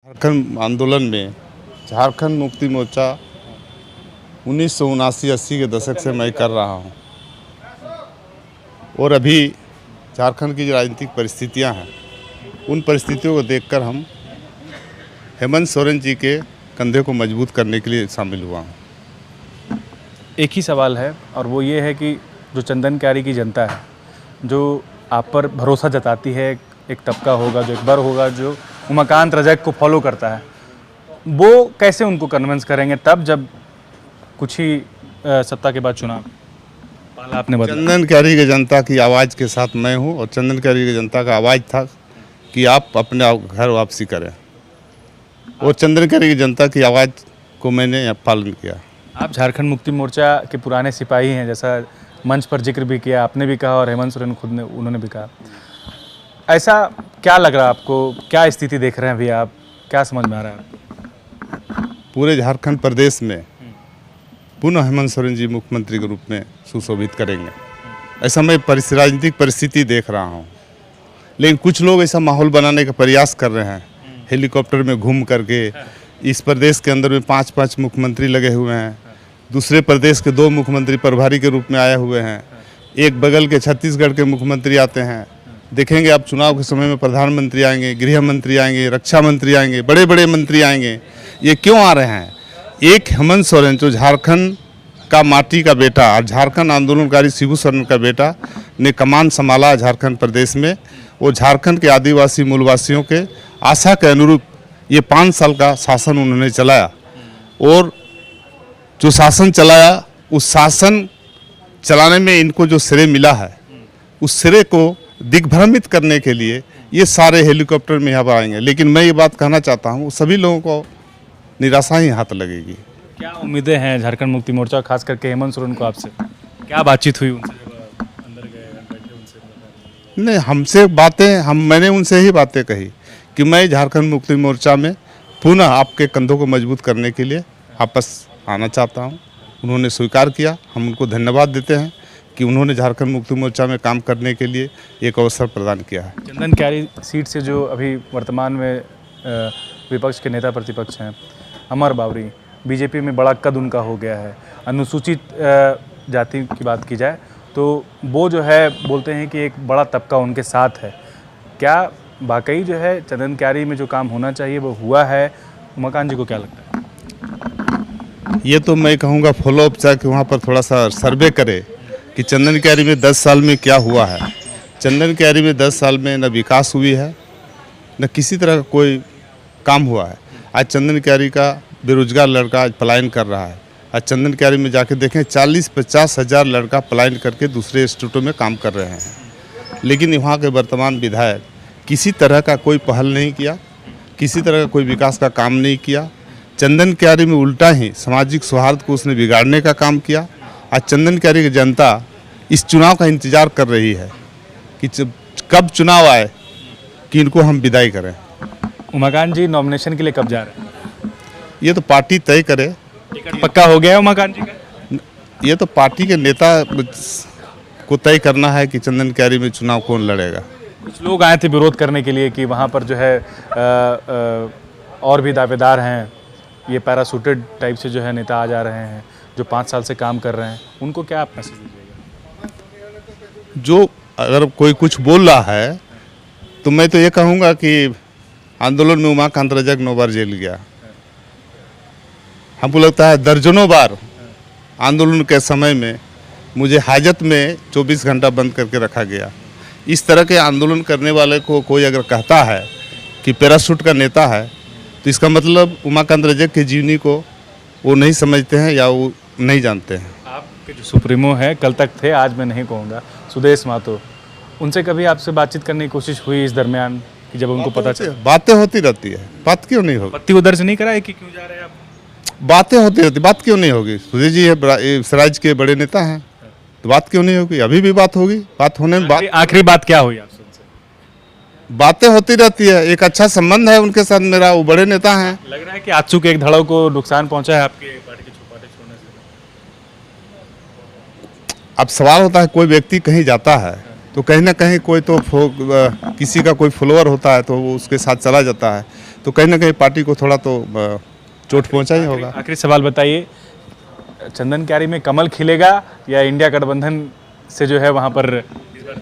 झारखंड आंदोलन में झारखंड मुक्ति मोर्चा 1979-80 के दशक से मैं कर रहा हूं और अभी झारखंड की जो राजनीतिक परिस्थितियां हैं उन परिस्थितियों को देखकर हम हेमंत सोरेन जी के कंधे को मजबूत करने के लिए शामिल हुआ हूं। एक ही सवाल है और वो ये है कि जो चंदन क्यारी की जनता है जो आप पर भरोसा जताती है, एक तबका होगा जो एक बार होगा जो उमाकांत रजक को फॉलो करता है, वो कैसे उनको कन्विंस करेंगे तब जब कुछ ही सप्ताह के बाद चुनाव पाला आपने बदला। चंदन क्यारी की जनता की आवाज़ के साथ मैं हूं और चंदन क्यारी की जनता का आवाज़ था कि आप अपने घर वापसी करें और चंदन क्यारी की जनता की आवाज़ को मैंने पालन किया। आप झारखंड मुक्ति मोर्चा के पुराने सिपाही हैं, जैसा मंच पर जिक्र भी किया, आपने भी कहा और हेमंत सोरेन खुद ने उन्होंने भी कहा। ऐसा क्या लग रहा है आपको, क्या स्थिति देख रहे हैं अभी आप, क्या समझ में आ रहा है? पूरे झारखंड प्रदेश में पुनः हेमंत सोरेन जी मुख्यमंत्री के रूप में सुशोभित करेंगे, ऐसा मैं राजनीतिक परिस्थिति देख रहा हूँ। लेकिन कुछ लोग ऐसा माहौल बनाने का प्रयास कर रहे हैं, हेलीकॉप्टर में घूम करके। इस प्रदेश के अंदर में 5-5 मुख्यमंत्री लगे हुए हैं, दूसरे प्रदेश के 2 मुख्यमंत्री प्रभारी के रूप में आए हुए हैं, एक बगल के छत्तीसगढ़ के मुख्यमंत्री आते हैं। देखेंगे आप चुनाव के समय में प्रधानमंत्री आएंगे, गृह मंत्री आएंगे, रक्षा मंत्री आएंगे, बड़े बड़े मंत्री आएंगे। ये क्यों आ रहे हैं? एक हेमंत सोरेन जो झारखंड का माटी का बेटा और झारखंड आंदोलनकारी शिबू सोरेन का बेटा ने कमान संभाला झारखंड प्रदेश में। वो झारखंड के आदिवासी मूलवासियों के आशा के अनुरूप ये 5 साल का शासन उन्होंने चलाया और जो शासन चलाया उस शासन चलाने में इनको जो श्रेय मिला है उस श्रेय को दिग्भ्रमित करने के लिए ये सारे हेलीकॉप्टर में यहाँ पर आएंगे। लेकिन मैं ये बात कहना चाहता हूँ सभी लोगों को निराशा ही हाथ लगेगी। क्या उम्मीदें हैं झारखंड मुक्ति मोर्चा, खास करके हेमंत सोरेन को आपसे क्या बातचीत हुई उनसे जब अंदर गए बैठे उनसे? नहीं, हमसे बातें मैंने उनसे ही बातें कही कि मैं झारखंड मुक्ति मोर्चा में पुनः आपके कंधों को मजबूत करने के लिए वापस आना चाहता हूँ। उन्होंने स्वीकार किया, हम उनको धन्यवाद देते हैं कि उन्होंने झारखंड मुक्ति मोर्चा में काम करने के लिए एक अवसर प्रदान किया है। चंदन क्यारी सीट से जो अभी वर्तमान में विपक्ष के नेता प्रतिपक्ष हैं अमर बावरी, बीजेपी में बड़ा कद उनका हो गया है। अनुसूचित जाति की बात की जाए तो वो जो है बोलते हैं कि एक बड़ा तबका उनके साथ है। क्या वाकई जो है चंदन क्यारी में जो काम होना चाहिए वो हुआ है? उमाकांत जी को क्या लगता है? ये तो मैं कहूँगा फॉलो अप चाहे कि वहाँ पर थोड़ा सा सर्वे करे कि चंदन क्यारी में 10 साल में क्या हुआ है। चंदन क्यारी में 10 साल में न विकास हुई है न किसी तरह का कोई काम हुआ है। आज चंदन क्यारी का बेरोजगार लड़का आज पलायन कर रहा है। आज चंदन क्यारी में जाके देखें 40-50 हज़ार लड़का पलायन करके दूसरे स्टेटों में काम कर रहे हैं। लेकिन वहाँ के वर्तमान विधायक किसी तरह का कोई पहल नहीं किया, किसी तरह का कोई विकास का काम नहीं किया। चंदन क्यारी में उल्टा ही सामाजिक सौहार्द को उसने बिगाड़ने का काम किया। आज चंदन क्यारी की जनता इस चुनाव का इंतज़ार कर रही है कि कब चुनाव आए कि इनको हम विदाई करें। उमाकांत जी नॉमिनेशन के लिए कब जा रहे हैं? ये तो पार्टी तय करे। टिकट पक्का हो गया है उमाकांत जी का? ये तो पार्टी के नेता को तय करना है कि चंदन क्यारी में चुनाव कौन लड़ेगा। कुछ लोग आए थे विरोध करने के लिए कि वहाँ पर जो है और भी दावेदार हैं, ये पैरासूटेड टाइप से जो है नेता आ जा रहे हैं जो 5 साल से काम कर रहे हैं, उनको क्या आप मैसेज दीजिएगा? जो अगर कोई कुछ बोल रहा है तो मैं तो ये कहूँगा कि आंदोलन में उमाकांत रजक 9 बार जेल गया। हमको लगता है दर्जनों बार आंदोलन के समय में मुझे हाजत में 24 घंटा बंद करके रखा गया। इस तरह के आंदोलन करने वाले को कोई अगर कहता है कि पैराशूट का नेता है तो इसका मतलब उमाकांत रजक की जीवनी को वो नहीं समझते हैं या वो नहीं जानते हैं। आपके जो सुप्रीमो है, कल तक थे, आज मैं नहीं कहूँगा, सुदेश महतो, उनसे कभी आपसे बातचीत करने की कोशिश हुई इस दरमियान कि जब उनको पता चला? बातें होती रहती है, बात क्यों नहीं होगी? पत्ती उधर से नहीं कराए कि क्यों जा रहे हैं आप? बातें होती रहती, बात क्यों नहीं होगी? सुधीर जी इस राज्य के बड़े नेता हैं तो बात क्यों नहीं होगी? अभी भी बात होगी। बात होने में आखिरी बात क्या हुई आपसे? बातें होती रहती है, एक अच्छा संबंध है उनके साथ मेरा, वो बड़े नेता हैं। लग रहा है कि आजसू के एक धड़ों को नुकसान पहुंचा है आपके पार्टी के छोड़ने से? अब सवाल होता है कोई व्यक्ति कहीं जाता है तो कहीं ना कहीं कोई तो किसी का कोई फॉलोअर होता है तो वो उसके साथ चला जाता है। तो कहीं ना कहीं पार्टी को थोड़ा तो चोट पहुंचा ही होगा। आखिरी सवाल बताइए, चंदन क्यारी में कमल खिलेगा या इंडिया गठबंधन से जो है वहाँ पर इस बार